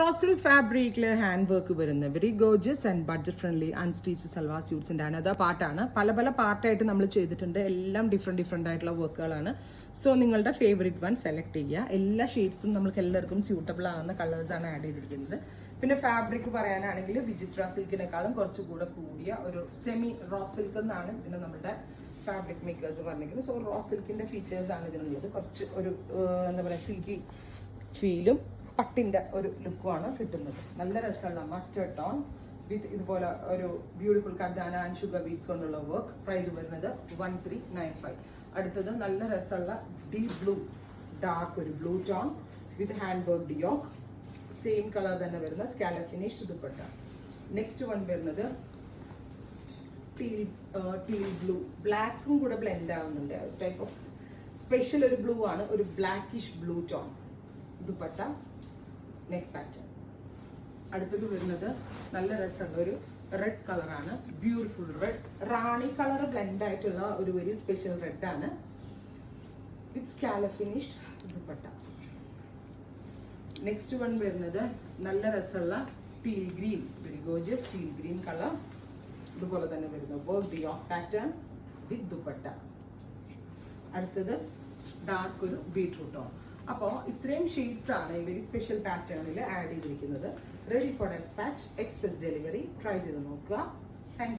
Russell ഫാബ്രിക്കിൽ hand work വരുന്ന very gorgeous and budget friendly unstitched salwar സ്യൂട്ട്സിന്റെ അനദർ പാർട്ടാണ്. പല പാർട്ടായിട്ട് നമ്മൾ ചെയ്തിട്ടുണ്ട്. എല്ലാം ഡിഫറെന്റ് ആയിട്ടുള്ള വർക്കുകളാണ്. സോ നിങ്ങളുടെ ഫേവറേറ്റ് വൺ സെലക്ട് ചെയ്യുക. എല്ലാ ഷെയ്ഡ്സും നമുക്ക് എല്ലാവർക്കും സ്യൂട്ടബിൾ ആകുന്ന കളേഴ്സാണ് ആഡ് ചെയ്തിരിക്കുന്നത്. പിന്നെ ഫാബ്രിക് പറയാനാണെങ്കിൽ വിചിത്ര സിൽക്കിനേക്കാളും കുറച്ചുകൂടെ കൂടിയ ഒരു സെമി റോ സിൽക്ക് എന്നാണ് ഇതിന് നമ്മുടെ ഫാബ്രിക് മേക്കേഴ്സ് പറഞ്ഞിരിക്കുന്നത്. സോ റോ സിൽക്കിന്റെ ഫീച്ചേഴ്സ് ആണ് ഇതിനുള്ളത്. കുറച്ച് ഒരു എന്താ പറയുക സിൽക്കി ഫീലും പട്ടിന്റെ ഒരു ലുക്കുമാണ് കിട്ടുന്നത്. നല്ല രസമുള്ള മസ്റ്റേർഡ് ടോൺ വിത്ത് ഇതുപോലെ ഒരു beautiful kardana and sugar beads കൊണ്ടുള്ള വർക്ക്. പ്രൈസ് വരുന്നത് 1395. അടുത്തത് നല്ല രസമുള്ള ഡീപ് ബ്ലൂ ഡാർക്ക് ഒരു blue tone with hand work yoke. Same colour തന്നെ വരുന്ന scallop finished dupatta. Next one വരുന്നത് ടീൽ ബ്ലൂ ബ്ലാക്കും കൂടെ ബ്ലെൻഡ് ആവുന്നുണ്ട്. ടൈപ്പ് ഓഫ് സ്പെഷ്യൽ ഒരു ബ്ലൂ ആണ്. ഒരു blackish blue tone dupatta neck pattern. അടുത്തത് വരുന്നത് നല്ല രസമുള്ള ഒരു റെഡ് കളറാണ്. Beautiful red rani colour blend ആയിട്ടുള്ള ഒരു വെരി സ്പെഷ്യൽ റെഡ് ആണ് with scallop finished dupatta. Next one വരുന്നത് നല്ല രസമുള്ള teal green very gorgeous teal green colour. ഇതുപോലെ തന്നെ വരുന്ന work yoke pattern with dupatta. അടുത്തത് ഡാർക്ക് ഒരു ബീട്രൂട്ട് ടോൺ. അപ്പോൾ ഇത്രയും ഷെയ്ഡ്സ് ആണ് ഈ വെരി സ്പെഷ്യൽ പാറ്റേണിൽ ആഡ് ചെയ്തിരിക്കുന്നത്. Ready for dispatch, express delivery. Try ചെയ്ത് നോക്കുക.